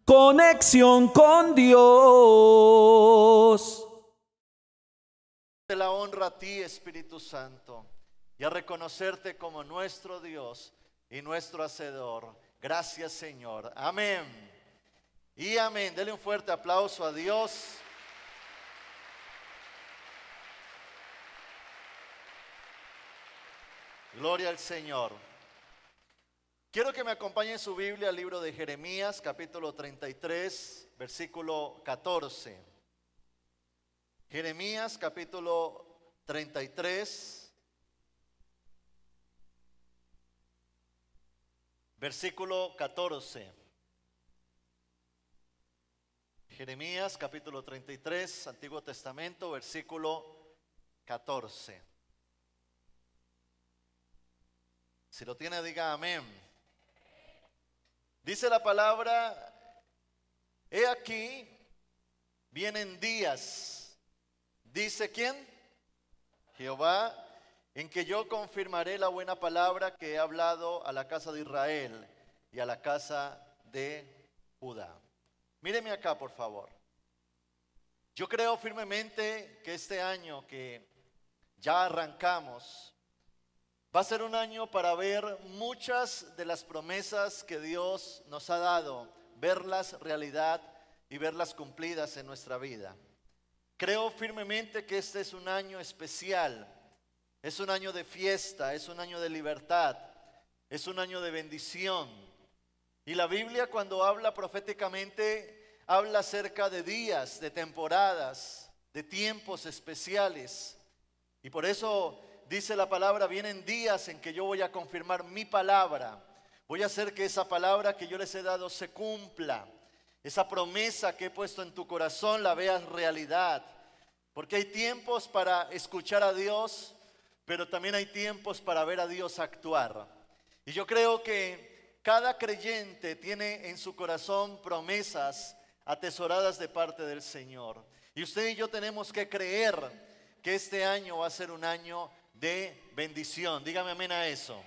Conexión con Dios. Te la honra a ti, Espíritu Santo, y a reconocerte como nuestro Dios y nuestro Hacedor. Gracias, Señor. Amén. Y amén. Dele un fuerte aplauso a Dios. Gloria al Señor. Quiero que me acompañe en su Biblia al libro de Jeremías, capítulo 33, versículo 14. Jeremías, capítulo 33, versículo 14. Jeremías, capítulo 33, Antiguo Testamento, versículo 14. Si lo tiene, diga amén. Dice la palabra: he aquí, vienen días, dice ¿quién? Jehová, en que yo confirmaré la buena palabra que he hablado a la casa de Israel y a la casa de Judá. Míreme acá, por favor. Yo creo firmemente que este año que ya arrancamos va a ser un año para ver muchas de las promesas que Dios nos ha dado, verlas realidad y verlas cumplidas en nuestra vida. Creo firmemente que este es un año especial, es un año de fiesta, es un año de libertad, es un año de bendición. Y la Biblia, cuando habla proféticamente, habla acerca de días, de temporadas, de tiempos especiales. Y por eso dice la palabra: vienen días en que yo voy a confirmar mi palabra. Voy a hacer que esa palabra que yo les he dado se cumpla. Esa promesa que he puesto en tu corazón la veas realidad. Porque hay tiempos para escuchar a Dios, pero también hay tiempos para ver a Dios actuar. Y yo creo que cada creyente tiene en su corazón promesas atesoradas de parte del Señor. Y usted y yo tenemos que creer que este año va a ser un año de bendición. Dígame amén a eso.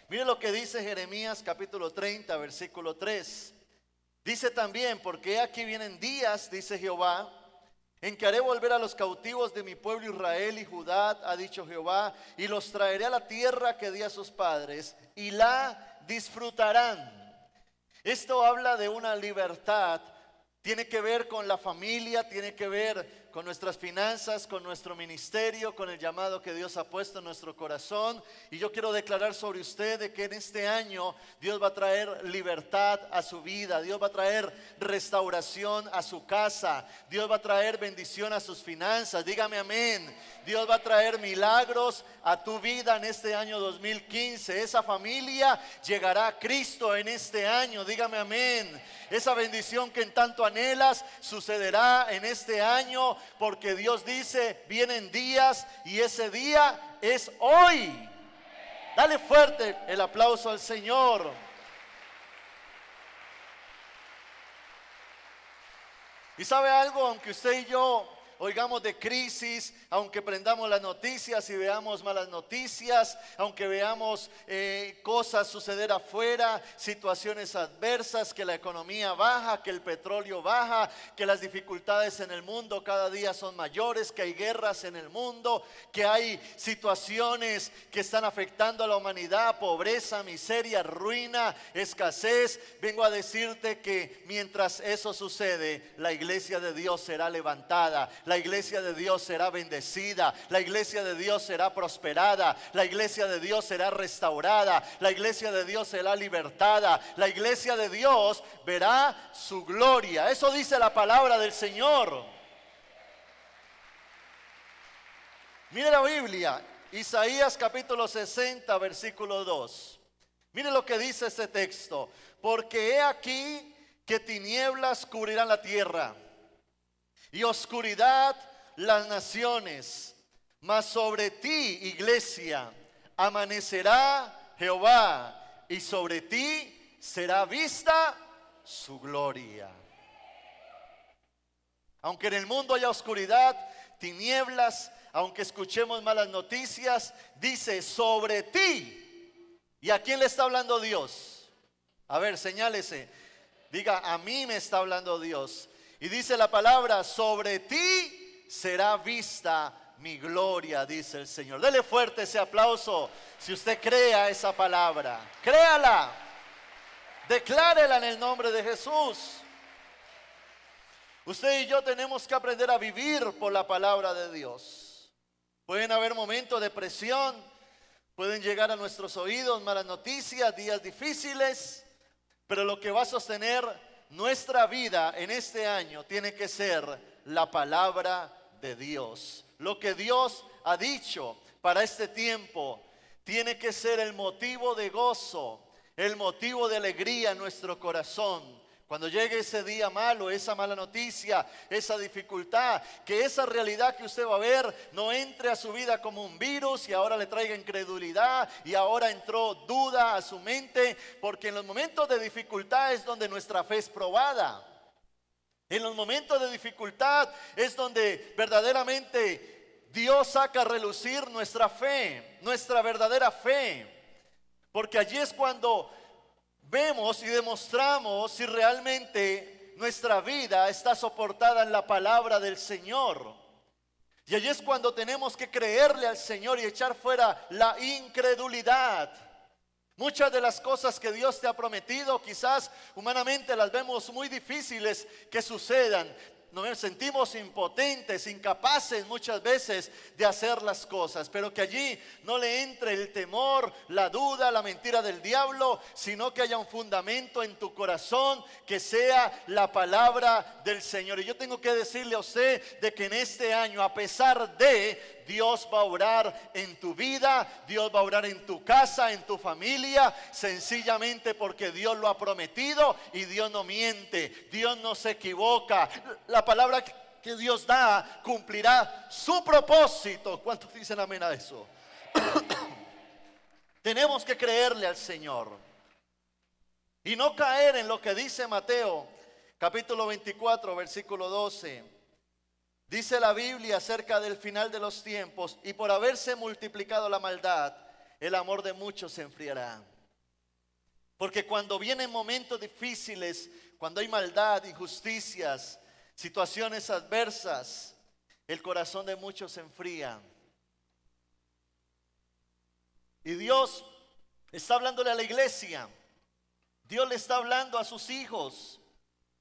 Mire lo que dice Jeremías capítulo 30, versículo 3. Dice también: porque aquí vienen días, dice Jehová, en que haré volver a los cautivos de mi pueblo Israel y Judá, ha dicho Jehová, y los traeré a la tierra que di a sus padres, y la disfrutarán. Esto habla de una libertad. Tiene que ver con la familia, tiene que ver con nuestras finanzas, con nuestro ministerio, con el llamado que Dios ha puesto en nuestro corazón. Y yo quiero declarar sobre usted de que en este año Dios va a traer libertad a su vida, Dios va a traer restauración a su casa, Dios va a traer bendición a sus finanzas. Dígame amén. Dios va a traer milagros a tu vida en este año 2015. Esa familia llegará a Cristo en este año. Dígame amén. Esa bendición que en tanto anhelas sucederá en este año, porque Dios dice: vienen días y ese día es hoy. Dale fuerte el aplauso al Señor. Y sabe algo, aunque usted y yo oigamos de crisis, aunque prendamos las noticias y veamos malas noticias, aunque veamos cosas suceder afuera, situaciones adversas, que la economía baja, que el petróleo baja, que las dificultades en el mundo cada día son mayores, que hay guerras en el mundo, que hay situaciones que están afectando a la humanidad, pobreza, miseria, ruina, escasez. Vengo a decirte que mientras eso sucede, la iglesia de Dios será levantada. La iglesia de Dios será bendecida, la iglesia de Dios será prosperada, la iglesia de Dios será restaurada, la iglesia de Dios será libertada, la iglesia de Dios verá su gloria. Eso dice la palabra del Señor. Mire la Biblia, Isaías capítulo 60, versículo 2. Mire lo que dice este texto: porque he aquí que tinieblas cubrirán la tierra y oscuridad las naciones, mas sobre ti, iglesia, amanecerá Jehová, y sobre ti será vista su gloria. Aunque en el mundo haya oscuridad, tinieblas, aunque escuchemos malas noticias, dice: sobre ti. ¿Y a quién le está hablando Dios? A ver, señálese. Diga, a mí me está hablando Dios. Y dice la palabra, sobre ti será vista mi gloria, dice el Señor. Dele fuerte ese aplauso si usted crea esa palabra. Créala, declárela en el nombre de Jesús. Usted y yo tenemos que aprender a vivir por la palabra de Dios. Pueden haber momentos de presión, pueden llegar a nuestros oídos malas noticias, días difíciles, pero lo que va a sostener nuestra vida en este año tiene que ser la palabra de Dios. Lo que Dios ha dicho para este tiempo tiene que ser el motivo de gozo, el motivo de alegría en nuestro corazón. Cuando llegue ese día malo, esa mala noticia, esa dificultad, que esa realidad que usted va a ver no entre a su vida como un virus y ahora le traiga incredulidad y ahora entró duda a su mente, porque en los momentos de dificultad es donde nuestra fe es probada. En los momentos de dificultad es donde verdaderamente Dios saca a relucir nuestra fe, nuestra verdadera fe, porque allí es cuando vemos y demostramos si realmente nuestra vida está soportada en la palabra del Señor. Y allí es cuando tenemos que creerle al Señor y echar fuera la incredulidad. Muchas de las cosas que Dios te ha prometido, quizás humanamente las vemos muy difíciles que sucedan. Nos sentimos impotentes, incapaces muchas veces de hacer las cosas, pero que allí no le entre el temor, la duda, la mentira del diablo, sino que haya un fundamento en tu corazón que sea la palabra del Señor. Y yo tengo que decirle a usted de que en este año, a pesar de, Dios va a orar en tu vida, Dios va a orar en tu casa, en tu familia, sencillamente porque Dios lo ha prometido y Dios no miente, Dios no se equivoca. La palabra que Dios da cumplirá su propósito. ¿Cuántos dicen amén a eso? Tenemos que creerle al Señor y no caer en lo que dice Mateo capítulo 24 versículo 12. Dice la Biblia acerca del final de los tiempos: y por haberse multiplicado la maldad, el amor de muchos se enfriará. Porque cuando vienen momentos difíciles, cuando hay maldad, injusticias, situaciones adversas, el corazón de muchos se enfría. Y Dios está hablándole a la iglesia. Dios le está hablando a sus hijos,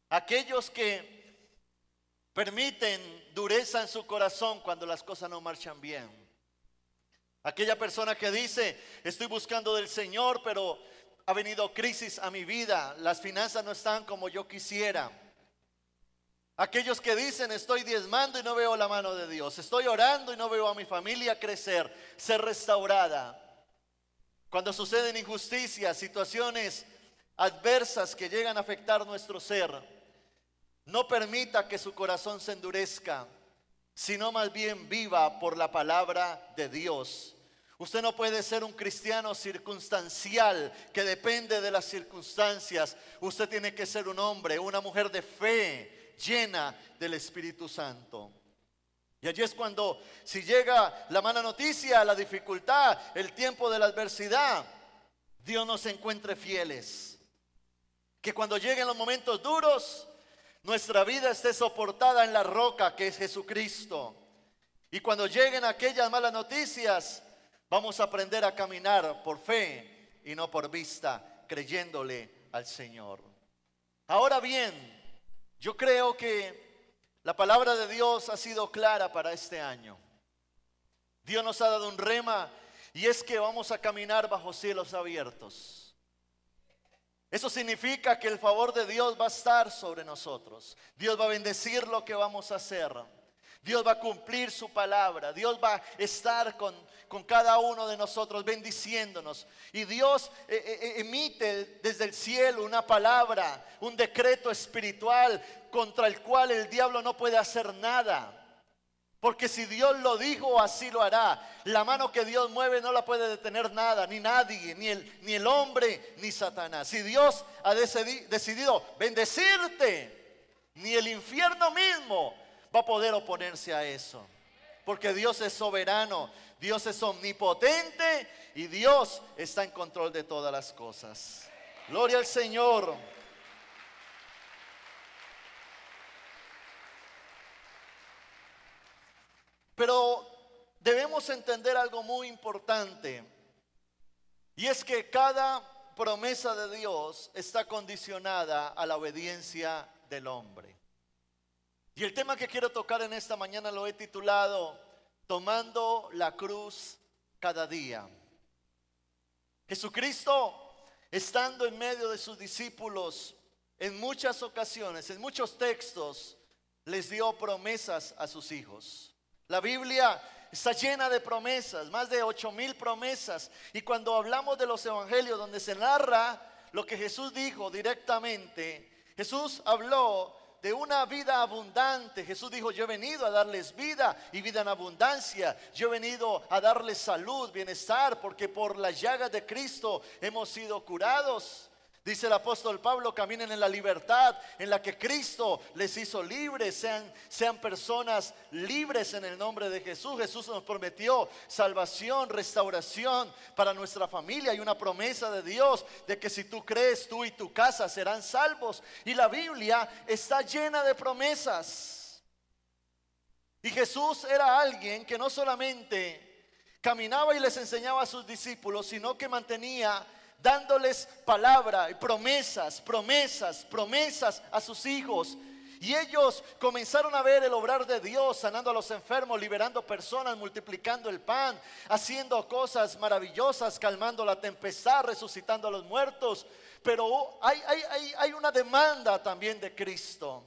aquellos que permiten dureza en su corazón cuando las cosas no marchan bien. Aquella persona que dice: estoy buscando del Señor, pero ha venido crisis a mi vida, las finanzas no están como yo quisiera. Aquellos que dicen: estoy diezmando y no veo la mano de Dios, estoy orando y no veo a mi familia crecer, ser restaurada. Cuando suceden injusticias, situaciones adversas que llegan a afectar nuestro ser, no permita que su corazón se endurezca, sino más bien viva por la palabra de Dios. Usted no puede ser un cristiano circunstancial que depende de las circunstancias. Usted tiene que ser un hombre, una mujer de fe, llena del Espíritu Santo. Y allí es cuando, si llega la mala noticia, la dificultad, el tiempo de la adversidad, Dios nos encuentre fieles. Que cuando lleguen los momentos duros, nuestra vida esté soportada en la roca que es Jesucristo. Y cuando lleguen aquellas malas noticias, vamos a aprender a caminar por fe y no por vista, creyéndole al Señor. Ahora bien, yo creo que la palabra de Dios ha sido clara para este año. Dios nos ha dado un rema, y es que vamos a caminar bajo cielos abiertos. Eso significa que el favor de Dios va a estar sobre nosotros. Dios va a bendecir lo que vamos a hacer. Dios va a cumplir su palabra. Dios va a estar con cada uno de nosotros, bendiciéndonos. Y Dios emite desde el cielo una palabra, un decreto espiritual contra el cual el diablo no puede hacer nada. Porque si Dios lo dijo, así lo hará. La mano que Dios mueve no la puede detener nada, ni nadie, ni el hombre, ni Satanás. Si Dios ha decidido bendecirte, ni el infierno mismo va a poder oponerse a eso. Porque Dios es soberano, Dios es omnipotente y Dios está en control de todas las cosas. Gloria al Señor. Pero debemos entender algo muy importante, y es que cada promesa de Dios está condicionada a la obediencia del hombre. Y el tema que quiero tocar en esta mañana lo he titulado Tomando la cruz cada día. Jesucristo, estando en medio de sus discípulos, en muchas ocasiones, en muchos textos, les dio promesas a sus hijos. La Biblia está llena de promesas, más de 8,000 promesas. Y cuando hablamos de los evangelios, donde se narra lo que Jesús dijo directamente, Jesús habló de una vida abundante. Jesús dijo: yo he venido a darles vida y vida en abundancia. Yo he venido a darles salud, bienestar, porque por las llagas de Cristo hemos sido curados. Dice el apóstol Pablo: caminen en la libertad en la que Cristo les hizo libres. Sean personas libres en el nombre de Jesús. Jesús nos prometió salvación, restauración para nuestra familia. Hay una promesa de Dios de que si tú crees, tú y tu casa serán salvos. Y la Biblia está llena de promesas. Y Jesús era alguien que no solamente caminaba y les enseñaba a sus discípulos, sino que mantenía dándoles palabra y promesas a sus hijos. Y ellos comenzaron a ver el obrar de Dios, sanando a los enfermos, liberando personas, multiplicando el pan, haciendo cosas maravillosas, calmando la tempestad, resucitando a los muertos. Pero hay una demanda también de Cristo,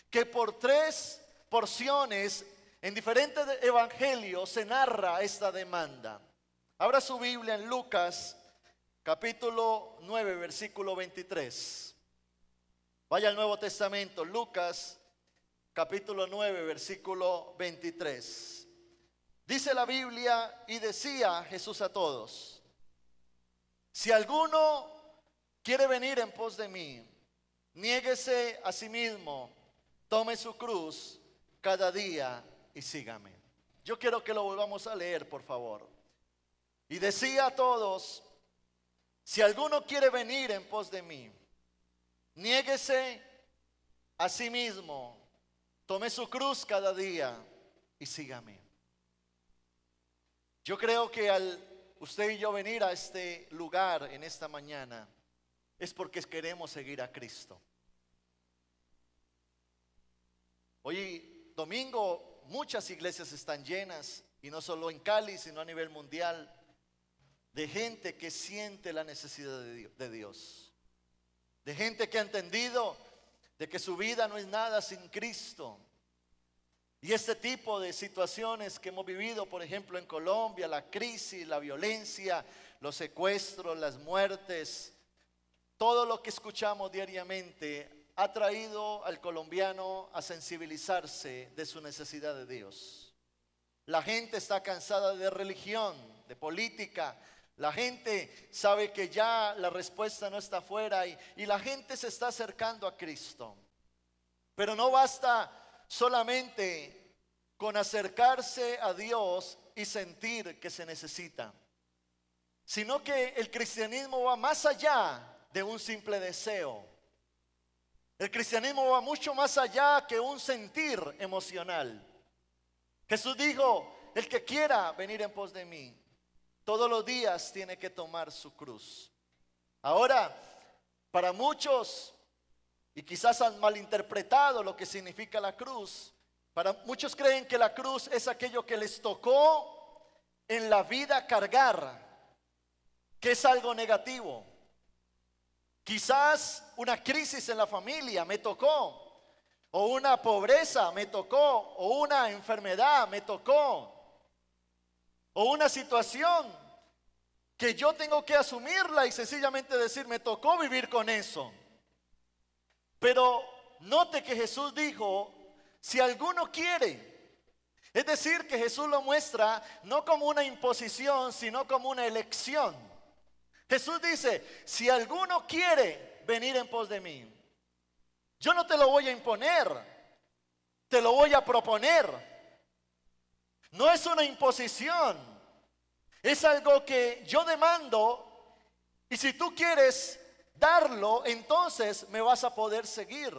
que por 3 porciones en diferentes evangelios se narra esta demanda. Abra su Biblia en Lucas capítulo 9, versículo 23. Vaya al Nuevo Testamento, Lucas capítulo 9, versículo 23. Dice la Biblia: y decía Jesús a todos: si alguno quiere venir en pos de mí, niéguese a sí mismo, tome su cruz cada día y sígame. Yo quiero que lo volvamos a leer, por favor. Y decía a todos: si alguno quiere venir en pos de mí, niéguese a sí mismo, tome su cruz cada día y sígame. Yo creo que al usted y yo venir a este lugar en esta mañana es porque queremos seguir a Cristo. Hoy domingo muchas iglesias están llenas, y no solo en Cali, sino a nivel mundial, de gente que siente la necesidad de Dios, de gente que ha entendido de que su vida no es nada sin Cristo. Y este tipo de situaciones que hemos vivido, por ejemplo en Colombia, la crisis, la violencia, los secuestros, las muertes, todo lo que escuchamos diariamente ha traído al colombiano a sensibilizarse de su necesidad de Dios. La gente está cansada de religión, de política. La gente sabe que ya la respuesta no está afuera, y la gente se está acercando a Cristo. Pero no basta solamente con acercarse a Dios y sentir que se necesita, sino que el cristianismo va más allá de un simple deseo. El cristianismo va mucho más allá que un sentir emocional. Jesús dijo: el que quiera venir en pos de mí, todos los días tiene que tomar su cruz. Ahora, para muchos, y quizás han malinterpretado lo que significa la cruz, para muchos creen que la cruz es aquello que les tocó en la vida cargar, que es algo negativo. Quizás una crisis en la familia me tocó, o una pobreza me tocó, o una enfermedad me tocó, o una situación que yo tengo que asumirla y sencillamente decir: me tocó vivir con eso. Pero note que Jesús dijo: si alguno quiere. Es decir, que Jesús lo muestra no como una imposición, sino como una elección. Jesús dice: si alguno quiere venir en pos de mí, yo no te lo voy a imponer, te lo voy a proponer. No es una imposición, es algo que yo demando, y si tú quieres darlo, entonces me vas a poder seguir.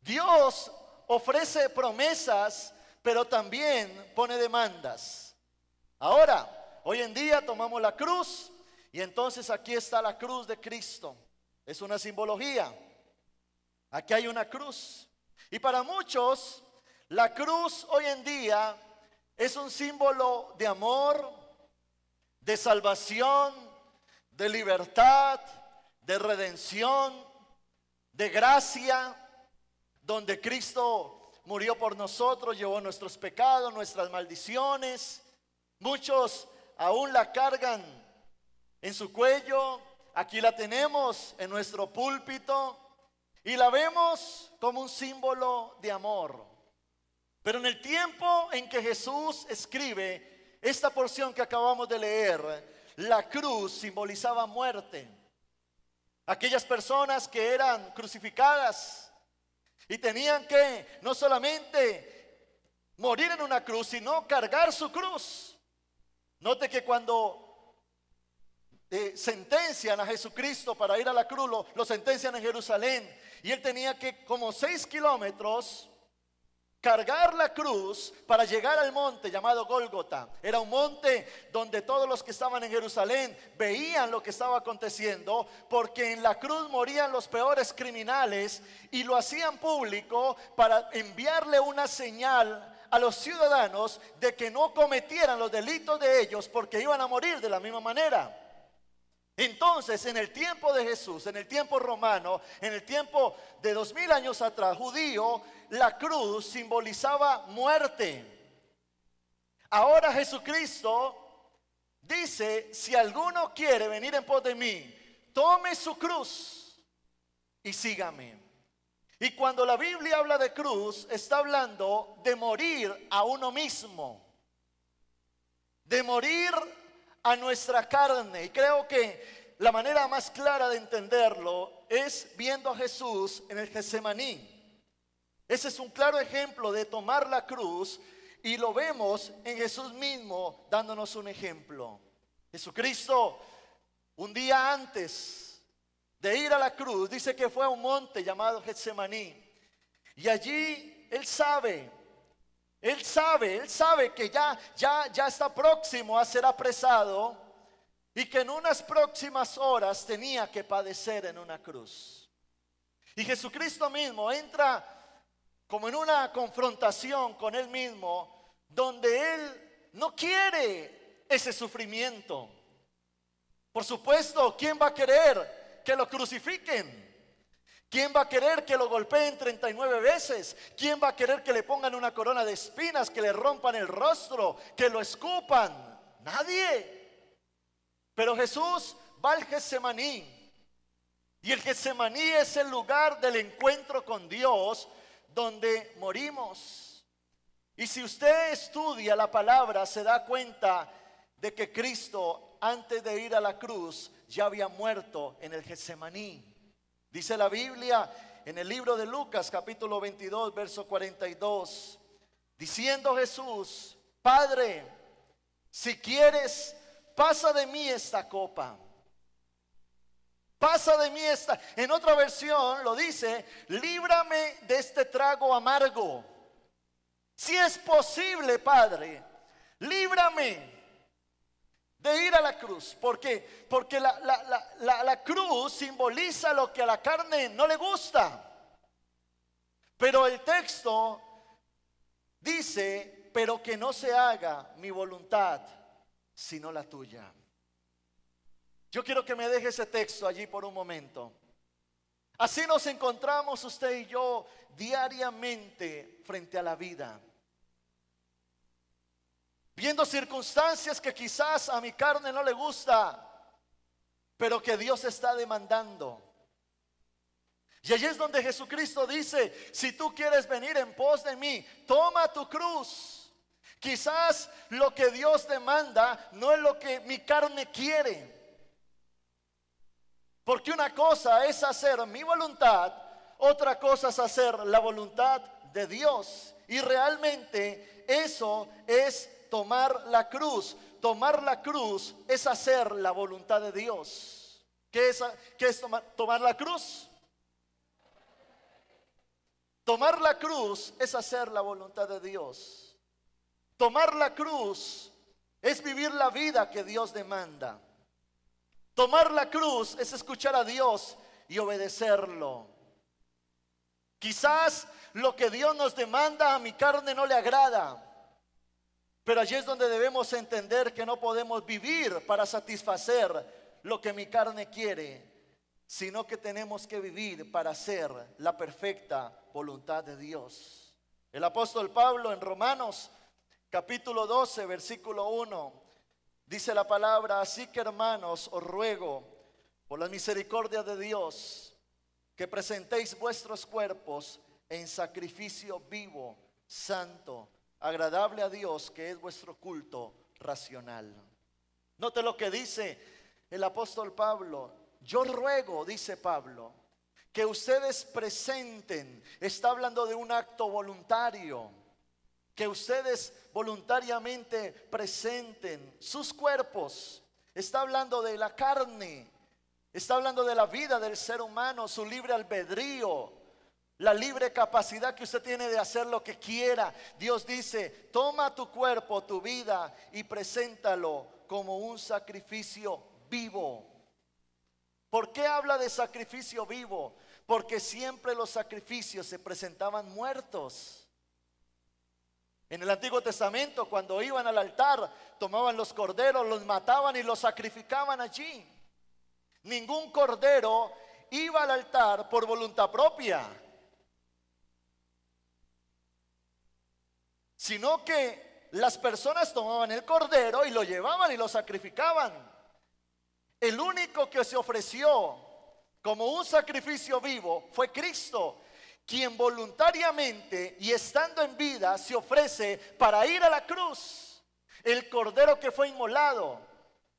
Dios ofrece promesas, pero también pone demandas. Ahora, hoy en día tomamos la cruz y entonces aquí está la cruz de Cristo. Es una simbología. Aquí hay una cruz. Y para muchos, la cruz hoy en día es un símbolo de amor, de salvación, de libertad, de redención, de gracia, donde Cristo murió por nosotros, llevó nuestros pecados, nuestras maldiciones. Muchos aún la cargan en su cuello. Aquí la tenemos en nuestro púlpito y la vemos como un símbolo de amor. Pero en el tiempo en que Jesús escribe esta porción que acabamos de leer, la cruz simbolizaba muerte. Aquellas personas que eran crucificadas y tenían que no solamente morir en una cruz, sino cargar su cruz. Note que cuando sentencian a Jesucristo para ir a la cruz, lo sentencian en Jerusalén, y él tenía que como 6 kilómetros cargar la cruz para llegar al monte llamado Gólgota. Era un monte donde todos los que estaban en Jerusalén veían lo que estaba aconteciendo, porque en la cruz morían los peores criminales y lo hacían público para enviarle una señal a los ciudadanos de que no cometieran los delitos de ellos, porque iban a morir de la misma manera. Entonces, en el tiempo de Jesús, en el tiempo romano, en el tiempo de 2000 años atrás, judío, la cruz simbolizaba muerte. Ahora Jesucristo dice: si alguno quiere venir en pos de mí, tome su cruz y sígame. Y cuando la Biblia habla de cruz, está hablando de morir a uno mismo, de morir a nuestra carne. Y creo que la manera más clara de entenderlo es viendo a Jesús en el Getsemaní. Ese es un claro ejemplo de tomar la cruz, y lo vemos en Jesús mismo dándonos un ejemplo. Jesucristo, un día antes de ir a la cruz, dice que fue a un monte llamado Getsemaní, y allí él sabe que ya está próximo a ser apresado, y que en unas próximas horas tenía que padecer en una cruz. Y Jesucristo mismo entra como en una confrontación con él mismo, donde él no quiere ese sufrimiento. Por supuesto, ¿quién va a querer que lo crucifiquen? ¿Quién va a querer que lo golpeen 39 veces? ¿Quién va a querer que le pongan una corona de espinas, que le rompan el rostro, que lo escupan? Nadie. Pero Jesús va al Getsemaní, y el Getsemaní es el lugar del encuentro con Dios, donde morimos. Y si usted estudia la palabra, se da cuenta de que Cristo, antes de ir a la cruz, ya había muerto en el Getsemaní. Dice la Biblia en el libro de Lucas, capítulo 22, verso 42, diciendo Jesús: Padre, si quieres, pasa de mí esta copa. Pasa de mí esta. En otra versión lo dice: líbrame de este trago amargo. Si es posible, Padre, líbrame de ir a la cruz. Porque la cruz simboliza lo que a la carne no le gusta. Pero el texto dice: pero que no se haga mi voluntad, sino la tuya. Yo quiero que me deje ese texto allí por un momento. Así nos encontramos usted y yo diariamente frente a la vida, viendo circunstancias que quizás a mi carne no le gusta, pero que Dios está demandando. Y allí es donde Jesucristo dice: si tú quieres venir en pos de mí, toma tu cruz. Quizás lo que Dios demanda no es lo que mi carne quiere, porque una cosa es hacer mi voluntad, otra cosa es hacer la voluntad de Dios. Y realmente eso es tomar la cruz. Tomar la cruz es hacer la voluntad de Dios. ¿Qué es tomar la cruz? Tomar la cruz es hacer la voluntad de Dios. Tomar la cruz es vivir la vida que Dios demanda. Tomar la cruz es escuchar a Dios y obedecerlo. Quizás lo que Dios nos demanda a mi carne no le agrada, pero allí es donde debemos entender que no podemos vivir para satisfacer lo que mi carne quiere, sino que tenemos que vivir para hacer la perfecta voluntad de Dios. El apóstol Pablo en Romanos capítulo 12, versículo 1, dice la palabra: así que, hermanos, os ruego por la misericordia de Dios que presentéis vuestros cuerpos en sacrificio vivo, santo, agradable a Dios, que es vuestro culto racional. Note lo que dice el apóstol Pablo. Yo ruego, dice Pablo, que ustedes presenten, está hablando de un acto voluntario, que ustedes voluntariamente presenten sus cuerpos. Está hablando de la carne, está hablando de la vida del ser humano, su libre albedrío, la libre capacidad que usted tiene de hacer lo que quiera. Dios dice: toma tu cuerpo, tu vida, y preséntalo como un sacrificio vivo. ¿Por qué habla de sacrificio vivo? Porque siempre los sacrificios se presentaban muertos. En el Antiguo Testamento, cuando iban al altar, tomaban los corderos, los mataban y los sacrificaban allí. Ningún cordero iba al altar por voluntad propia, sino que las personas tomaban el cordero y lo llevaban y lo sacrificaban. El único que se ofreció como un sacrificio vivo fue Cristo, quien voluntariamente y estando en vida se ofrece para ir a la cruz. El cordero que fue inmolado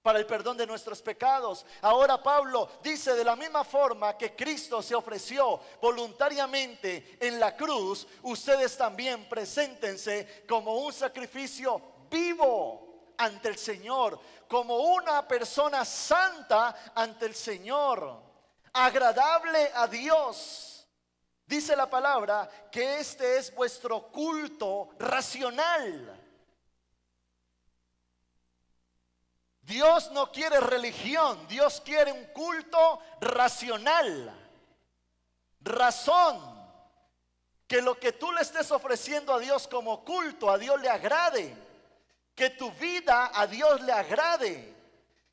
para el perdón de nuestros pecados. Ahora Pablo dice: de la misma forma que Cristo se ofreció voluntariamente en la cruz, ustedes también preséntense como un sacrificio vivo ante el Señor, como una persona santa ante el Señor, agradable a Dios. Dice la palabra que este es vuestro culto racional. Dios no quiere religión, Dios quiere un culto racional. Razón, que lo que tú le estés ofreciendo a Dios como culto, a Dios le agrade. Que tu vida a Dios le agrade.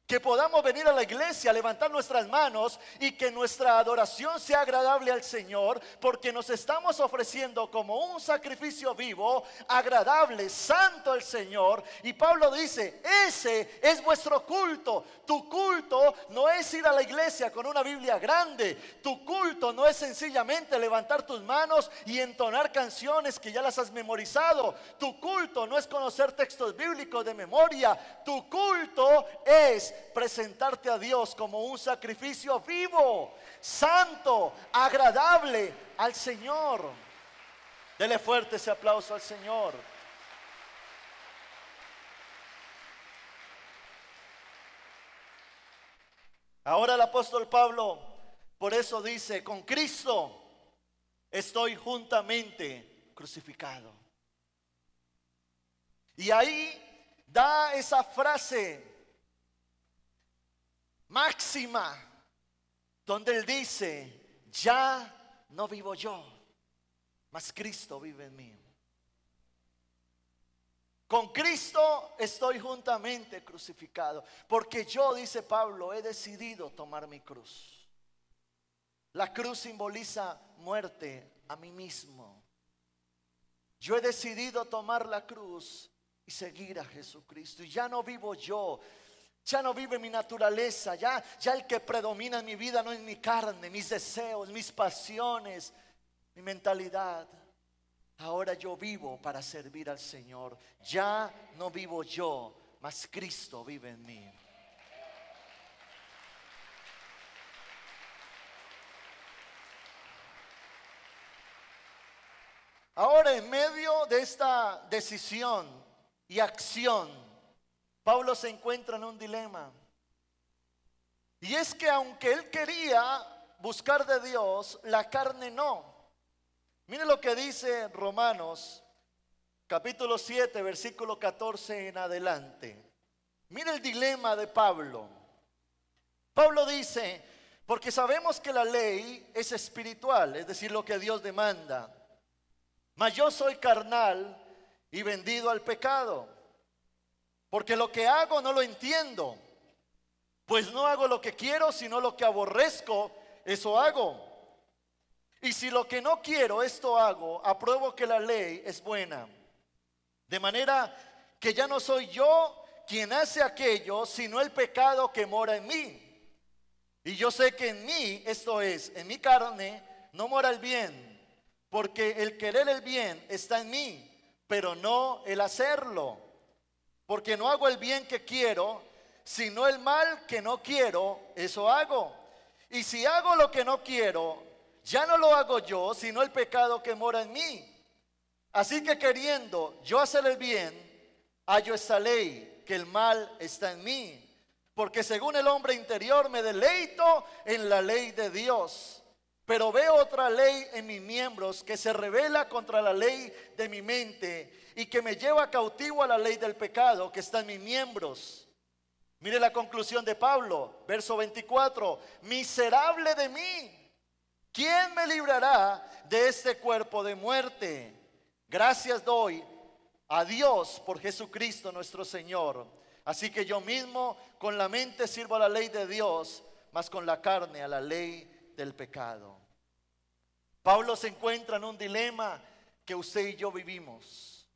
Que podamos venir a la iglesia, levantar nuestras manos y que nuestra adoración sea agradable al Señor, porque nos estamos ofreciendo como un sacrificio vivo, agradable, santo al Señor. Y Pablo dice: ese es vuestro culto. Tu culto no es ir a la iglesia con una Biblia grande. Tu culto no es sencillamente levantar tus manos y entonar canciones que ya las has memorizado. Tu culto no es conocer textos bíblicos de memoria. Tu culto es presentarte a Dios como un sacrificio vivo, santo, agradable al Señor. Dele fuerte ese aplauso al Señor. Ahora el apóstol Pablo por eso dice: con Cristo estoy juntamente crucificado. Y ahí da esa frase máxima donde él dice: ya no vivo yo, mas Cristo vive en mí. Con Cristo estoy juntamente crucificado, porque yo, dice Pablo, he decidido tomar mi cruz. La cruz simboliza muerte a mí mismo. Yo he decidido tomar la cruz y seguir a Jesucristo. Y ya no vivo yo, ya no vive mi naturaleza, ya el que predomina en mi vida no es mi carne, mis deseos, mis pasiones, mi mentalidad. Ahora yo vivo para servir al Señor. Ya no vivo yo, mas Cristo vive en mí. Ahora, en medio de esta decisión y acción, Pablo se encuentra en un dilema. Y es que aunque él quería buscar de Dios, la carne no. Mire lo que dice Romanos capítulo 7, versículo 14 en adelante. Mira el dilema de Pablo. Pablo dice, porque sabemos que la ley es espiritual, es decir, lo que Dios demanda. Mas yo soy carnal y vendido al pecado, porque lo que hago no lo entiendo, pues no hago lo que quiero, sino lo que aborrezco, eso hago. Y si lo que no quiero, esto hago, apruebo que la ley es buena. De manera que ya no soy yo quien hace aquello, sino el pecado que mora en mí. Y yo sé que en mí, esto es, en mi carne, no mora el bien, porque el querer el bien está en mí, pero no el hacerlo. Porque no hago el bien que quiero, sino el mal que no quiero, eso hago. Y si hago lo que no quiero, ya no lo hago yo, sino el pecado que mora en mí. Así que queriendo yo hacer el bien, hallo esta ley, que el mal está en mí. Porque según el hombre interior me deleito en la ley de Dios. Pero veo otra ley en mis miembros que se revela contra la ley de mi mente y que me lleva cautivo a la ley del pecado que está en mis miembros. Mire la conclusión de Pablo, verso 24. Miserable de mí, ¿quién me librará de este cuerpo de muerte? Gracias doy a Dios por Jesucristo nuestro Señor. Así que yo mismo con la mente sirvo a la ley de Dios, mas con la carne a la ley del pecado. Pablo se encuentra en un dilema que usted y yo vivimos.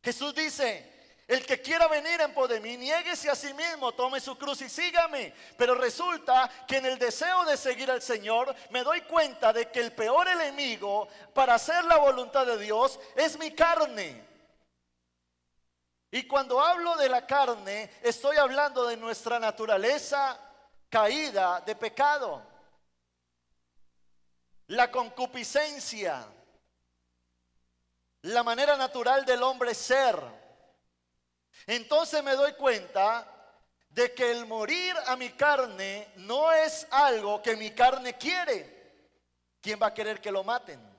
Jesús dice, el que quiera venir en pos de mí, niéguese a sí mismo, tome su cruz y sígame. Pero resulta que en el deseo de seguir al Señor me doy cuenta de que el peor enemigo para hacer la voluntad de Dios es mi carne. Y cuando hablo de la carne, estoy hablando de nuestra naturaleza caída de pecado. La concupiscencia, la manera natural del hombre ser. Entonces me doy cuenta de que el morir a mi carne no es algo que mi carne quiere. ¿Quién va a querer que lo maten?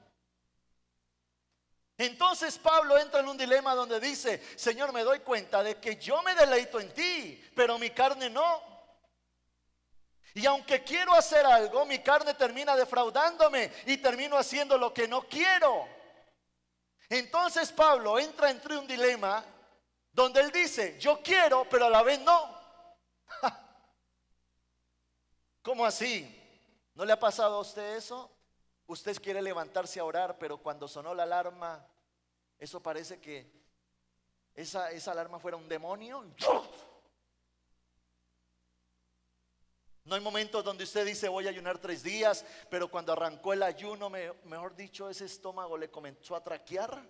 Entonces Pablo entra en un dilema donde dice, Señor, me doy cuenta de que yo me deleito en ti, pero mi carne no. Y aunque quiero hacer algo, mi carne termina defraudándome y termino haciendo lo que no quiero. Entonces Pablo entra entre un dilema donde él dice, yo quiero, pero a la vez no. ¿Cómo así? ¿No le ha pasado a usted eso? Usted quiere levantarse a orar, pero cuando sonó la alarma, eso parece que esa alarma fuera un demonio. No hay momentos donde usted dice voy a ayunar 3 días, pero cuando arrancó el ayuno, mejor dicho, ese estómago le comenzó a traquear.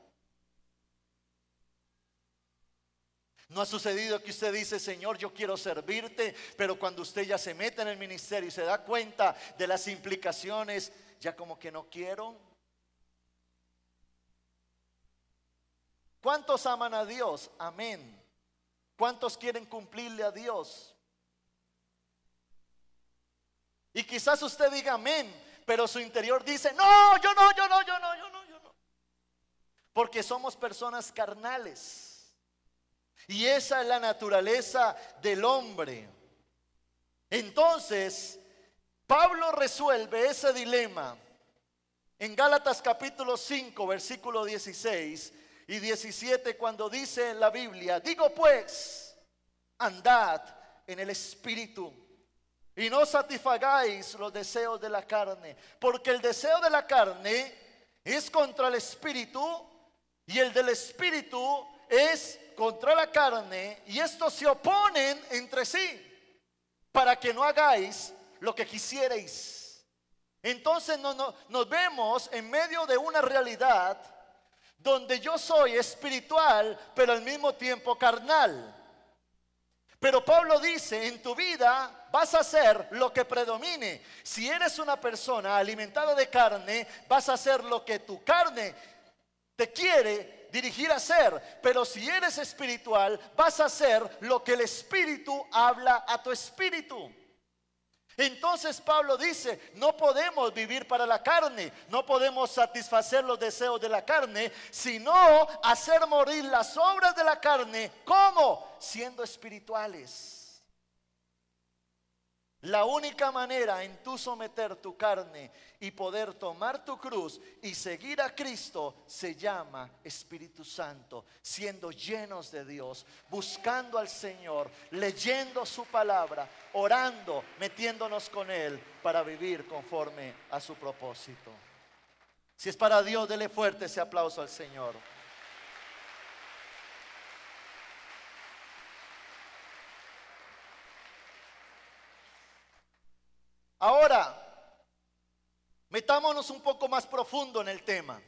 ¿No ha sucedido que usted dice, Señor, yo quiero servirte, pero cuando usted ya se mete en el ministerio y se da cuenta de las implicaciones, ya como que no quiero? ¿Cuántos aman a Dios? Amén. ¿Cuántos quieren cumplirle a Dios? Y quizás usted diga amén, pero su interior dice, no, yo no. Porque somos personas carnales. Y esa es la naturaleza del hombre. Entonces, Pablo resuelve ese dilema en Gálatas capítulo 5, versículo 16 y 17, cuando dice en la Biblia, digo pues, andad en el Espíritu y no satisfagáis los deseos de la carne, porque el deseo de la carne es contra el Espíritu y el del Espíritu es contra la carne, y estos se oponen entre sí para que no hagáis lo que quisierais. Entonces nos vemos en medio de una realidad donde yo soy espiritual pero al mismo tiempo carnal. Pero Pablo dice, en tu vida vas a hacer lo que predomine. Si eres una persona alimentada de carne, vas a hacer lo que tu carne te quiere dirigir a hacer. Pero si eres espiritual, vas a hacer lo que el Espíritu habla a tu espíritu. Entonces Pablo dice, no podemos vivir para la carne, no podemos satisfacer los deseos de la carne, sino hacer morir las obras de la carne. ¿Cómo? Siendo espirituales. La única manera en tú someter tu carne y poder tomar tu cruz y seguir a Cristo se llama Espíritu Santo, siendo llenos de Dios, buscando al Señor, leyendo su palabra, orando, metiéndonos con Él para vivir conforme a su propósito. Si es para Dios, dele fuerte ese aplauso al Señor. Ahora, metámonos un poco más profundo en el tema.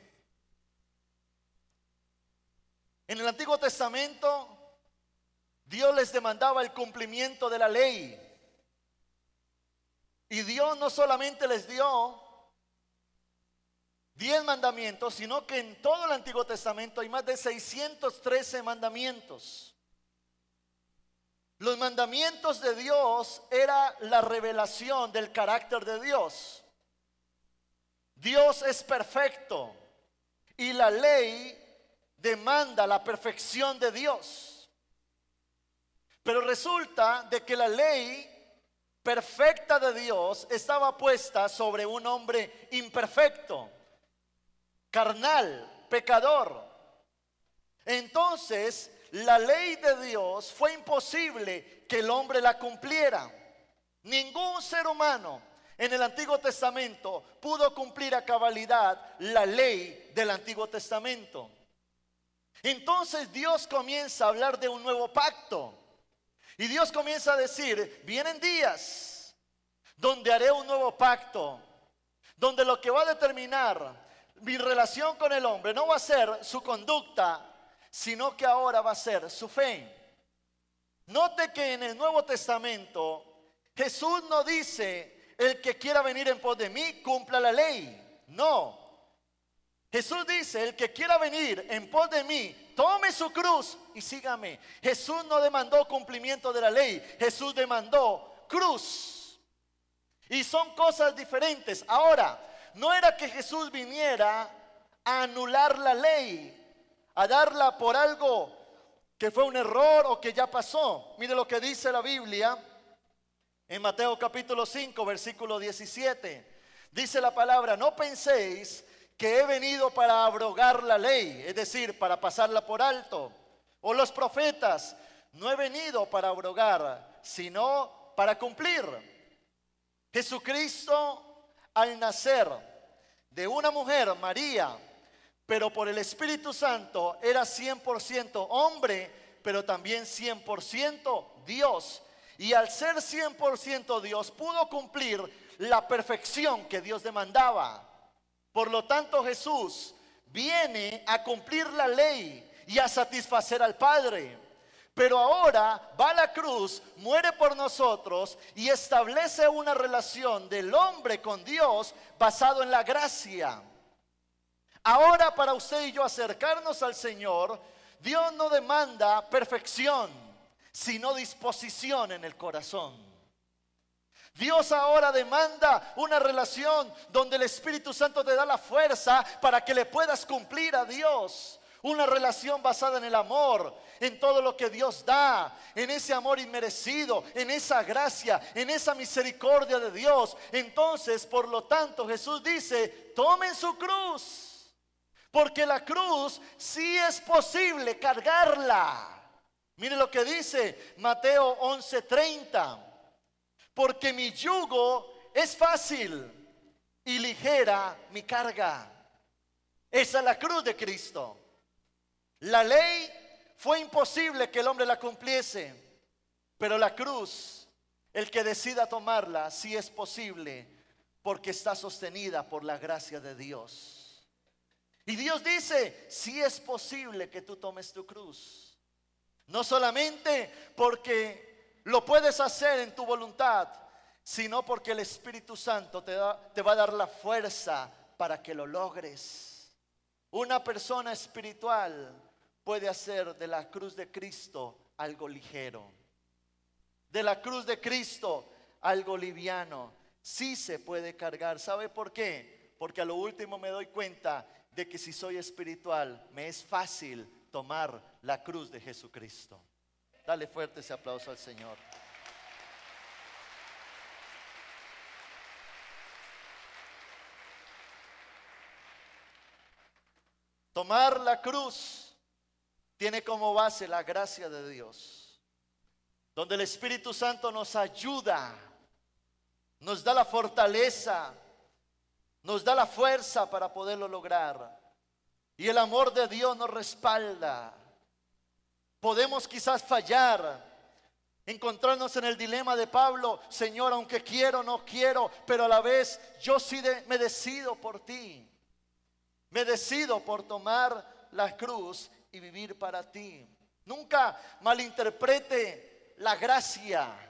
En el Antiguo Testamento, Dios les demandaba el cumplimiento de la ley. Y Dios no solamente les dio 10 mandamientos, sino que en todo el Antiguo Testamento hay más de 613 mandamientos. Los mandamientos de Dios era la revelación del carácter de Dios. Dios es perfecto y la ley demanda la perfección de Dios. Pero resulta de que la ley perfecta de Dios estaba puesta sobre un hombre imperfecto, carnal, pecador. Entonces, la ley de Dios fue imposible que el hombre la cumpliera. Ningún ser humano en el Antiguo Testamento pudo cumplir a cabalidad la ley del Antiguo Testamento. Entonces Dios comienza a hablar de un nuevo pacto. Y Dios comienza a decir, vienen días donde haré un nuevo pacto, donde lo que va a determinar mi relación con el hombre no va a ser su conducta, sino que ahora va a ser su fe. Note que en el Nuevo Testamento Jesús no dice, el que quiera venir en pos de mí, cumpla la ley. No. Jesús dice, el que quiera venir en pos de mí, tome su cruz y sígame. Jesús no demandó cumplimiento de la ley, Jesús demandó cruz. Y son cosas diferentes. Ahora, no era que Jesús viniera a anular la ley, a darla por algo que fue un error o que ya pasó. Mire lo que dice la Biblia en Mateo capítulo 5, versículo 17. Dice la palabra, no penséis que he venido para abrogar la ley, es decir, para pasarla por alto, o los profetas. No he venido para abrogar, sino para cumplir. Jesucristo, al nacer de una mujer, María, pero por el Espíritu Santo era 100% hombre, pero también 100% Dios. Y al ser 100% Dios, pudo cumplir la perfección que Dios demandaba. Por lo tanto, Jesús viene a cumplir la ley y a satisfacer al Padre. Pero ahora va a la cruz, muere por nosotros y establece una relación del hombre con Dios basado en la gracia. Ahora, para usted y yo acercarnos al Señor, Dios no demanda perfección, sino disposición en el corazón. Dios ahora demanda una relación donde el Espíritu Santo te da la fuerza para que le puedas cumplir a Dios. Una relación basada en el amor, en todo lo que Dios da, en ese amor inmerecido, en esa gracia, en esa misericordia de Dios. Entonces, por lo tanto, Jesús dice, tomen su cruz, porque la cruz sí es posible cargarla. Mire lo que dice Mateo 11:30. Porque mi yugo es fácil y ligera mi carga. Esa es la cruz de Cristo. La ley fue imposible que el hombre la cumpliese, pero la cruz, el que decida tomarla, sí es posible, porque está sostenida por la gracia de Dios. Y Dios dice, sí es posible que tú tomes tu cruz. No solamente porque lo puedes hacer en tu voluntad, sino porque el Espíritu Santo te va a dar la fuerza para que lo logres. Una persona espiritual puede hacer de la cruz de Cristo algo ligero, de la cruz de Cristo algo liviano, sí se puede cargar. ¿Sabe por qué? Porque a lo último me doy cuenta de que si soy espiritual, me es fácil tomar la cruz de Jesucristo. Dale fuerte ese aplauso al Señor. Tomar la cruz tiene como base la gracia de Dios, donde el Espíritu Santo nos ayuda, nos da la fortaleza, nos da la fuerza para poderlo lograr. Y el amor de Dios nos respalda. Podemos quizás fallar, encontrarnos en el dilema de Pablo: Señor, aunque quiero, no quiero, pero a la vez yo sí me decido por ti. Me decido por tomar la cruz y vivir para ti. Nunca malinterprete la gracia,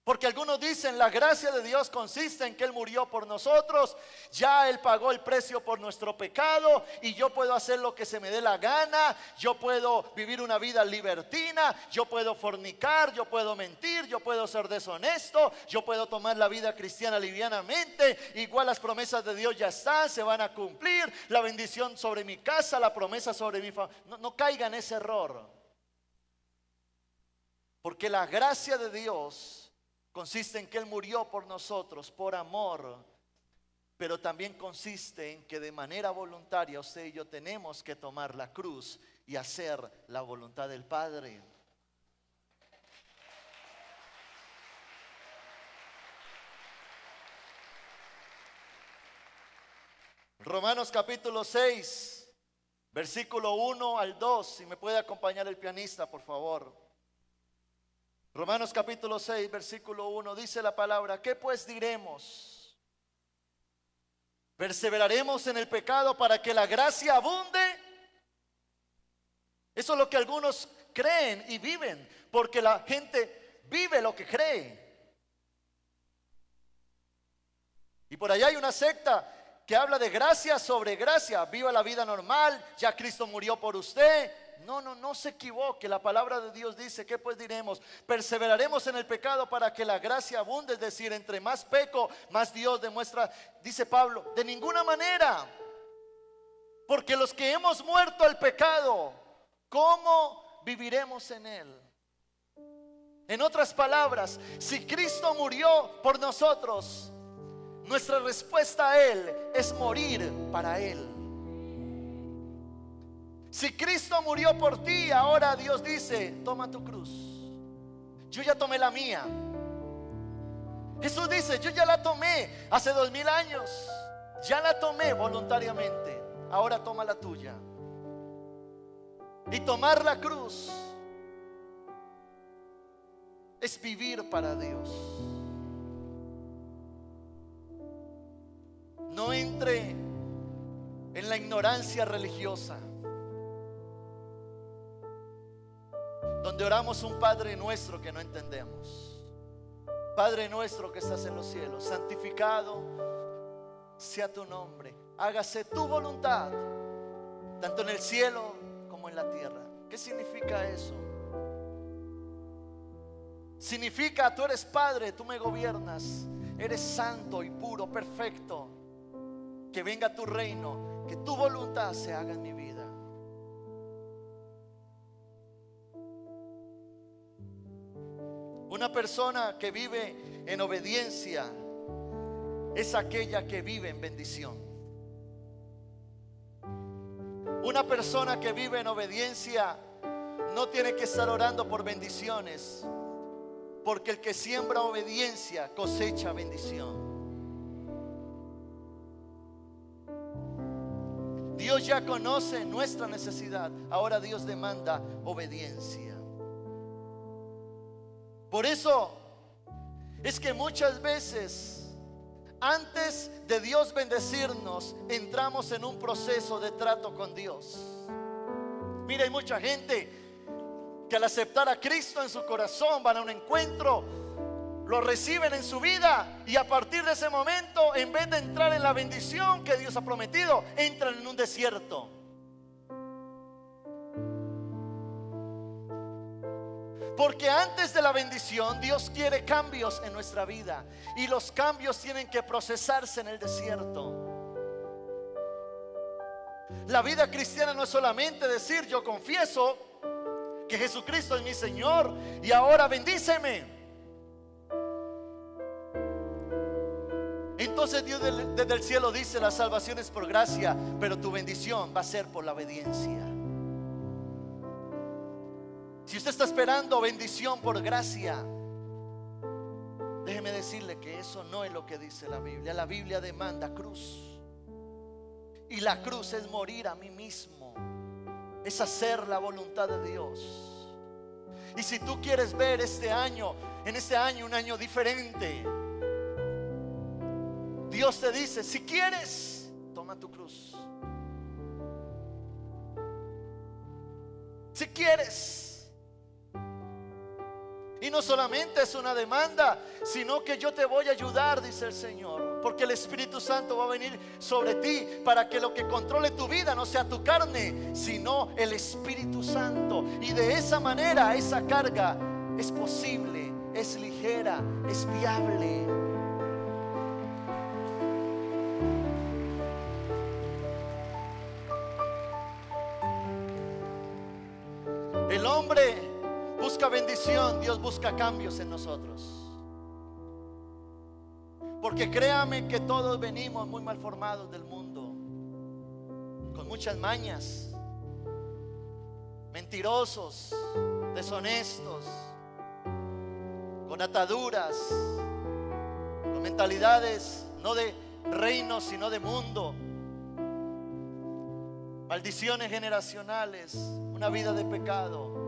porque algunos dicen la gracia de Dios consiste en que Él murió por nosotros, ya Él pagó el precio por nuestro pecado y yo puedo hacer lo que se me dé la gana, yo puedo vivir una vida libertina, yo puedo fornicar, yo puedo mentir, yo puedo ser deshonesto, yo puedo tomar la vida cristiana livianamente. Igual las promesas de Dios ya están, se van a cumplir, la bendición sobre mi casa, la promesa sobre mi familia. No caiga en ese error, porque la gracia de Dios consiste en que Él murió por nosotros, por amor, pero también consiste en que de manera voluntaria usted y yo tenemos que tomar la cruz y hacer la voluntad del Padre. Romanos capítulo 6, versículo 1 al 2, si me puede acompañar el pianista, por favor. Romanos capítulo 6, versículo 1, dice la palabra: ¿qué pues diremos? ¿Perseveraremos en el pecado para que la gracia abunde? Eso es lo que algunos creen y viven, porque la gente vive lo que cree. Y por allá hay una secta que habla de gracia sobre gracia. Viva la vida normal, ya Cristo murió por usted. No se equivoque. La palabra de Dios dice: ¿qué pues diremos? Perseveraremos en el pecado para que la gracia abunde. Es decir, entre más peco, más Dios demuestra. Dice Pablo: de ninguna manera, porque los que hemos muerto al pecado, ¿cómo viviremos en él? En otras palabras, si Cristo murió por nosotros, nuestra respuesta a Él es morir para Él. Si Cristo murió por ti, ahora Dios dice: toma tu cruz. Yo ya tomé la mía. Jesús dice: yo ya la tomé hace 2000 años. Ya la tomé voluntariamente. Ahora toma la tuya. Y tomar la cruz es vivir para Dios. No entre en la ignorancia religiosa, donde oramos un Padre nuestro que no entendemos. Padre nuestro que estás en los cielos, santificado sea tu nombre, hágase tu voluntad, tanto en el cielo como en la tierra. ¿Qué significa eso? Significa: tú eres Padre, tú me gobiernas, eres santo y puro, perfecto. Que venga tu reino, que tu voluntad se haga en mi vida. Una persona que vive en obediencia es aquella que vive en bendición. Una persona que vive en obediencia no tiene que estar orando por bendiciones, porque el que siembra obediencia cosecha bendición. Dios ya conoce nuestra necesidad. Ahora Dios demanda obediencia. Por eso es que muchas veces, antes de Dios bendecirnos, entramos en un proceso de trato con Dios. Mira, hay mucha gente que al aceptar a Cristo en su corazón van a un encuentro, lo reciben en su vida, y a partir de ese momento, en vez de entrar en la bendición que Dios ha prometido, entran en un desierto. Porque antes de la bendición, Dios quiere cambios en nuestra vida. Y los cambios tienen que procesarse en el desierto. La vida cristiana no es solamente decir: yo confieso que Jesucristo es mi Señor y ahora bendíceme. Entonces Dios desde el cielo dice: la salvación es por gracia, pero tu bendición va a ser por la obediencia. Si usted está esperando bendición por gracia, déjeme decirle que eso no es lo que dice la Biblia. La Biblia demanda cruz. Y la cruz es morir a mí mismo, es hacer la voluntad de Dios. Y si tú quieres ver en este año un año diferente, Dios te dice: si quieres, toma tu cruz. Si quieres. Y no solamente es una demanda, sino que yo te voy a ayudar, dice el Señor. Porque el Espíritu Santo va a venir sobre ti para que lo que controle tu vida no sea tu carne, sino el Espíritu Santo. Y de esa manera esa carga es posible, es ligera, es viable. El hombre busca bendición, Dios busca cambios en nosotros. Porque créame que todos venimos muy mal formados del mundo, con muchas mañas, mentirosos, deshonestos, con ataduras, con mentalidades no de reino sino de mundo, maldiciones generacionales, una vida de pecado.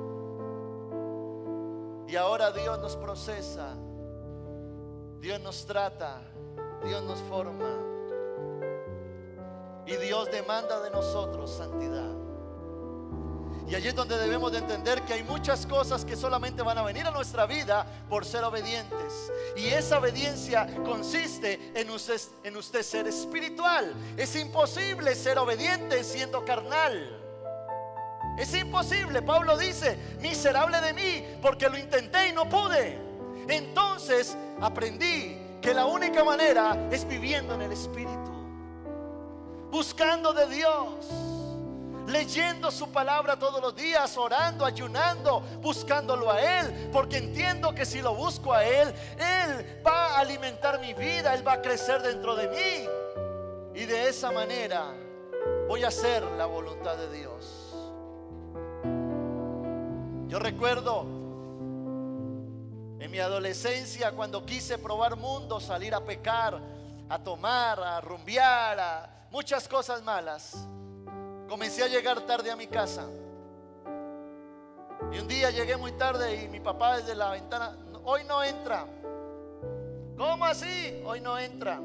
Y ahora Dios nos procesa, Dios nos trata, Dios nos forma. Y Dios demanda de nosotros santidad. Y allí es donde debemos de entender que hay muchas cosas que solamente van a venir a nuestra vida por ser obedientes. Y esa obediencia consiste en usted ser espiritual. Es imposible ser obediente siendo carnal. Es imposible. Pablo dice: miserable de mí, porque lo intenté y no pude. Entonces aprendí que la única manera es viviendo en el Espíritu, buscando de Dios, leyendo su palabra todos los días, orando, ayunando, buscándolo a Él. Porque entiendo que si lo busco a Él, Él va a alimentar mi vida, Él va a crecer dentro de mí. Y de esa manera voy a hacer la voluntad de Dios. Yo recuerdo en mi adolescencia, cuando quise probar mundo, salir a pecar, a tomar, a rumbear, a muchas cosas malas, comencé a llegar tarde a mi casa. Y un día llegué muy tarde y mi papá desde la ventana: hoy no entra. ¿Cómo así? Hoy no entra.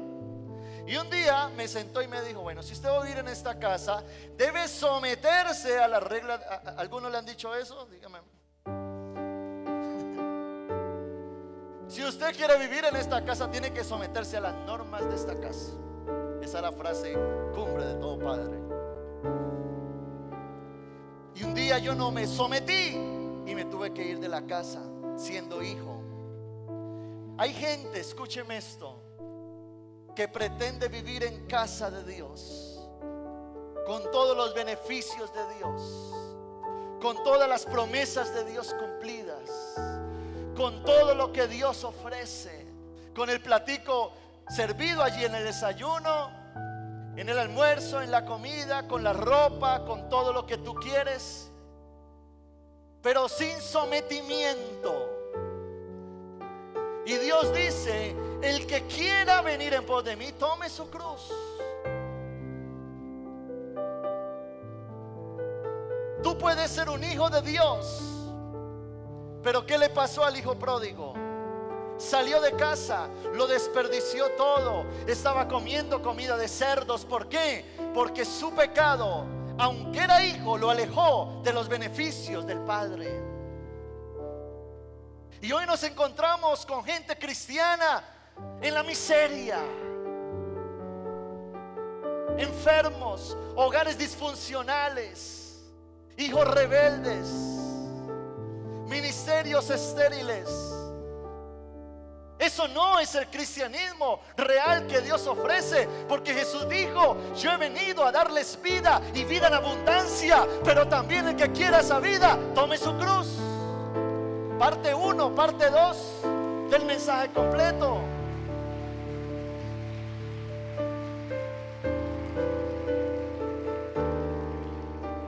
Y un día me sentó y me dijo: bueno, si usted va a vivir en esta casa, debe someterse a las reglas. ¿Algunos le han dicho eso? Dígame. Si usted quiere vivir en esta casa, tiene que someterse a las normas de esta casa. Esa es la frase cumbre de todo padre. Y un día yo no me sometí y me tuve que ir de la casa siendo hijo. Hay gente, escúcheme esto, que pretende vivir en casa de Dios, con todos los beneficios de Dios, con todas las promesas de Dios cumplidas, con todo lo que Dios ofrece, con el platico servido allí en el desayuno, en el almuerzo, en la comida, con la ropa, con todo lo que tú quieres, pero sin sometimiento. Y Dios dice: el que quiera venir en pos de mí, tome su cruz. Tú puedes ser un hijo de Dios, pero ¿qué le pasó al hijo pródigo? Salió de casa, lo desperdició todo, estaba comiendo comida de cerdos. ¿Por qué? Porque su pecado, aunque era hijo, lo alejó de los beneficios del Padre. Y hoy nos encontramos con gente cristiana en la miseria, enfermos, hogares disfuncionales, hijos rebeldes, ministerios estériles. Eso no es el cristianismo real que Dios ofrece, porque Jesús dijo: yo he venido a darles vida y vida en abundancia, pero también el que quiera esa vida, tome su cruz. Parte 1, parte 2 del mensaje completo.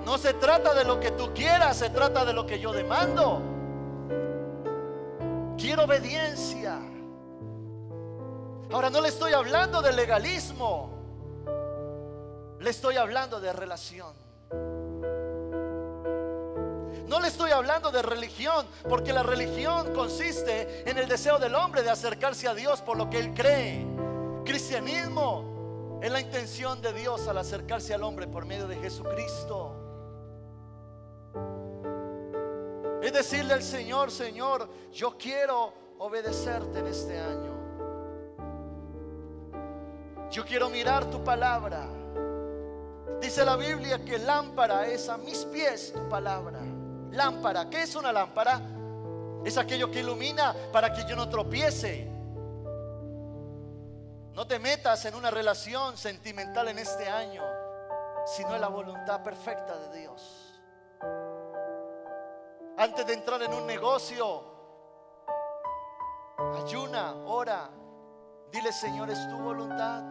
No se trata de lo que tú quieras, se trata de lo que yo demando. Quiero obediencia. Ahora, no le estoy hablando de legalismo, le estoy hablando de relación. No le estoy hablando de religión, porque la religión consiste en el deseo del hombre de acercarse a Dios por lo que él cree. Cristianismo es la intención de Dios al acercarse al hombre por medio de Jesucristo. Es decirle al Señor: Señor, yo quiero obedecerte en este año. Yo quiero mirar tu palabra. Dice la Biblia que lámpara es a mis pies tu palabra. Lámpara, ¿qué es una lámpara? Es aquello que ilumina para que yo no tropiece. No te metas en una relación sentimental en este año, sino en la voluntad perfecta de Dios. Antes de entrar en un negocio, ayuna, ora, dile: Señor, es tu voluntad.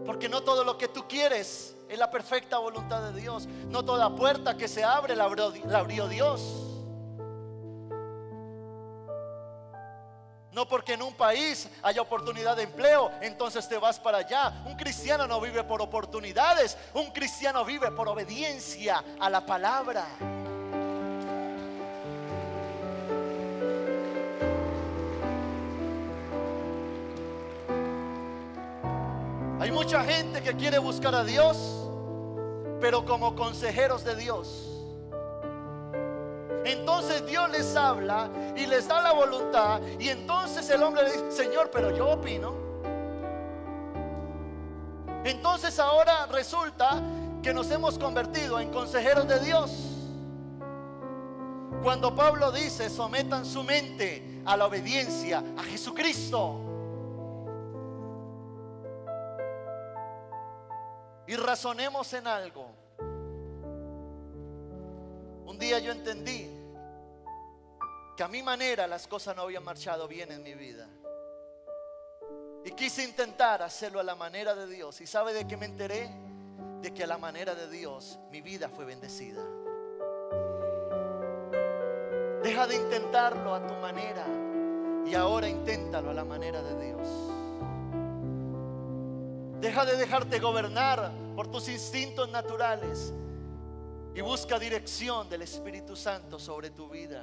Porque no todo lo que tú quieres es la perfecta voluntad de Dios. No toda puerta que se abre la abrió Dios. No porque en un país haya oportunidad de empleo, entonces te vas para allá. Un cristiano no vive por oportunidades, un cristiano vive por obediencia a la palabra. Hay mucha gente que quiere buscar a Dios, pero como consejeros de Dios. Entonces Dios les habla y les da la voluntad, y entonces el hombre le dice: Señor, pero yo opino. Entonces ahora resulta que nos hemos convertido en consejeros de Dios, cuando Pablo dice: sometan su mente a la obediencia a Jesucristo. Y razonemos en algo. Un día yo entendí que a mi manera las cosas no habían marchado bien en mi vida, y quise intentar hacerlo a la manera de Dios. ¿Y sabe de qué me enteré? De que a la manera de Dios mi vida fue bendecida. Deja de intentarlo a tu manera y ahora inténtalo a la manera de Dios. Deja de dejarte gobernar por tus instintos naturales y busca dirección del Espíritu Santo sobre tu vida.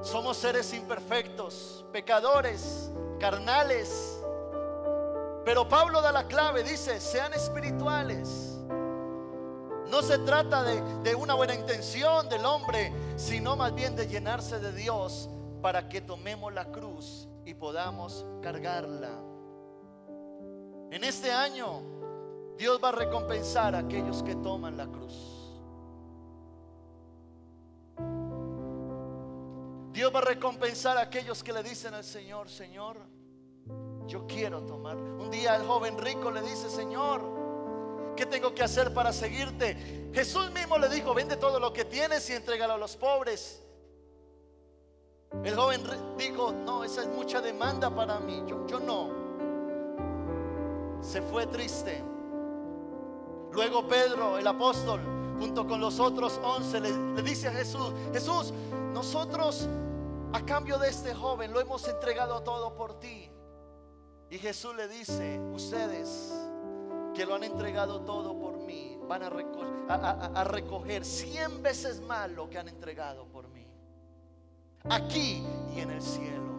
Somos seres imperfectos, pecadores, carnales, pero Pablo da la clave, dice: sean espirituales. No se trata de una buena intención del hombre, sino más bien de llenarse de Dios para que tomemos la cruz y podamos cargarla. En este año Dios va a recompensar a aquellos que toman la cruz. Dios va a recompensar a aquellos que le dicen al Señor: Señor, yo quiero tomar. Un día el joven rico le dice: Señor, ¿qué tengo que hacer para seguirte? Jesús mismo le dijo: vende todo lo que tienes y entrégalo a los pobres. El joven dijo: no, esa es mucha demanda para mí, yo no. Se fue triste. Luego Pedro, el apóstol, junto con los otros 11, le dice a Jesús: Jesús, nosotros a cambio de este joven lo hemos entregado todo por ti. Y Jesús le dice: ustedes que lo han entregado todo por mí van a recoger 100 veces más lo que han entregado por mí, aquí y en el cielo.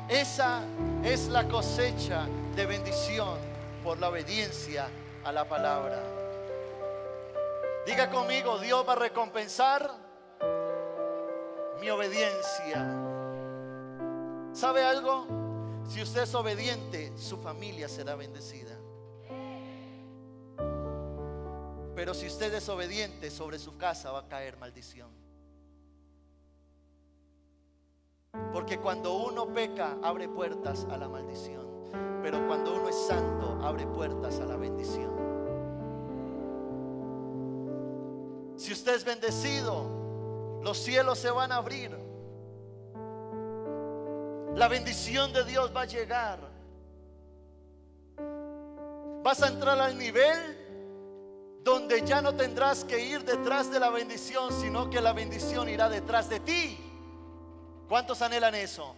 Esa es la cosecha de bendición por la obediencia a la palabra. Diga conmigo: Dios va a recompensar mi obediencia. ¿Sabe algo? Si usted es obediente, su familia será bendecida. Pero si usted es obediente, sobre su casa va a caer maldición. Porque cuando uno peca, abre puertas a la maldición. Pero cuando uno es santo, abre puertas a la bendición. Si usted es bendecido, los cielos se van a abrir. La bendición de Dios va a llegar. Vas a entrar al nivel donde ya no tendrás que ir detrás de la bendición, sino que la bendición irá detrás de ti. ¿Cuántos anhelan eso?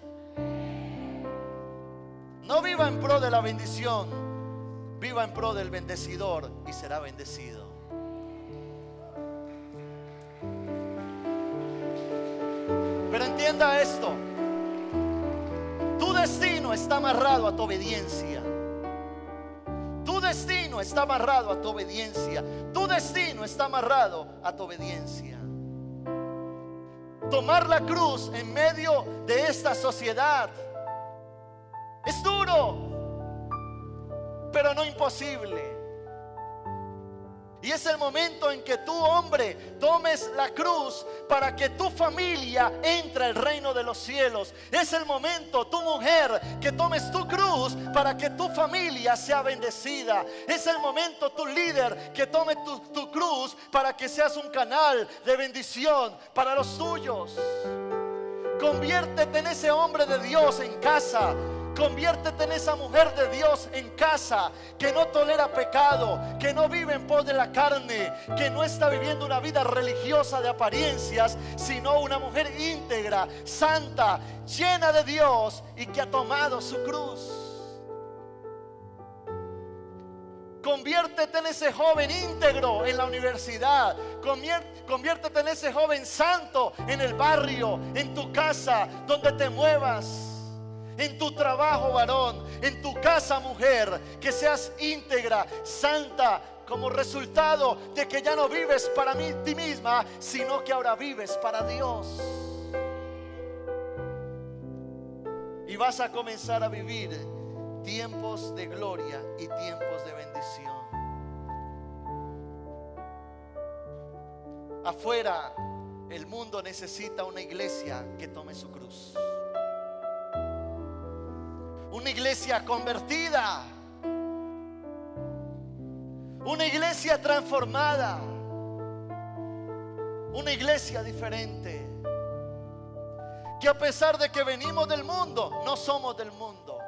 No viva en pro de la bendición, viva en pro del bendecidor y será bendecido. Pero entienda esto: tu destino está amarrado a tu obediencia. Tu destino está amarrado a tu obediencia. Tu destino está amarrado a tu obediencia. Tomar la cruz en medio de esta sociedad es duro, pero no imposible. Y es el momento en que tú, hombre, tomes la cruz para que tu familia entre al reino de los cielos. Es el momento, tu mujer, que tomes tu cruz para que tu familia sea bendecida. Es el momento, tu líder, que tome tu cruz para que seas un canal de bendición para los tuyos. Conviértete en ese hombre de Dios en casa. Conviértete en esa mujer de Dios en casa, que no tolera pecado, que no vive en pos de la carne, que no está viviendo una vida religiosa de apariencias, sino una mujer íntegra, santa, llena de Dios y que ha tomado su cruz. Conviértete en ese joven íntegro en la universidad. Conviértete en ese joven santo en el barrio, en tu casa, donde te muevas. En tu trabajo, varón, en tu casa, mujer, que seas íntegra, santa, como resultado de que ya no vives para ti misma, sino que ahora vives para Dios. Y vas a comenzar a vivir tiempos de gloria y tiempos de bendición. Afuera, el mundo necesita una iglesia que tome su cruz. Una iglesia convertida, una iglesia transformada, una iglesia diferente, que a pesar de que venimos del mundo, no somos del mundo.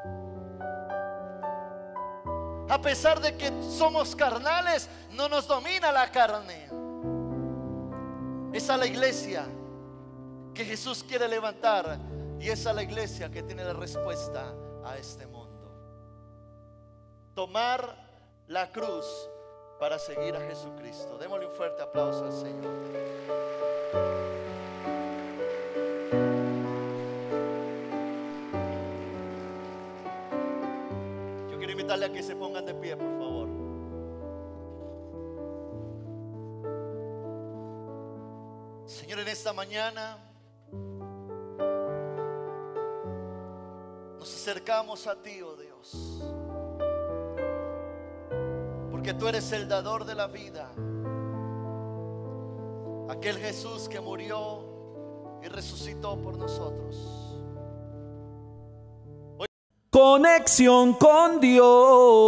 A pesar de que somos carnales, no nos domina la carne. Esa es la iglesia que Jesús quiere levantar, y esa es la iglesia que tiene la respuesta a este mundo. Tomar la cruz para seguir a Jesucristo. Démosle un fuerte aplauso al Señor. Yo quiero invitarle a que se pongan de pie, por favor. Señor, en esta mañana nos acercamos a ti, oh Dios, porque tú eres el dador de la vida, aquel Jesús que murió y resucitó por nosotros. Conexión con Dios.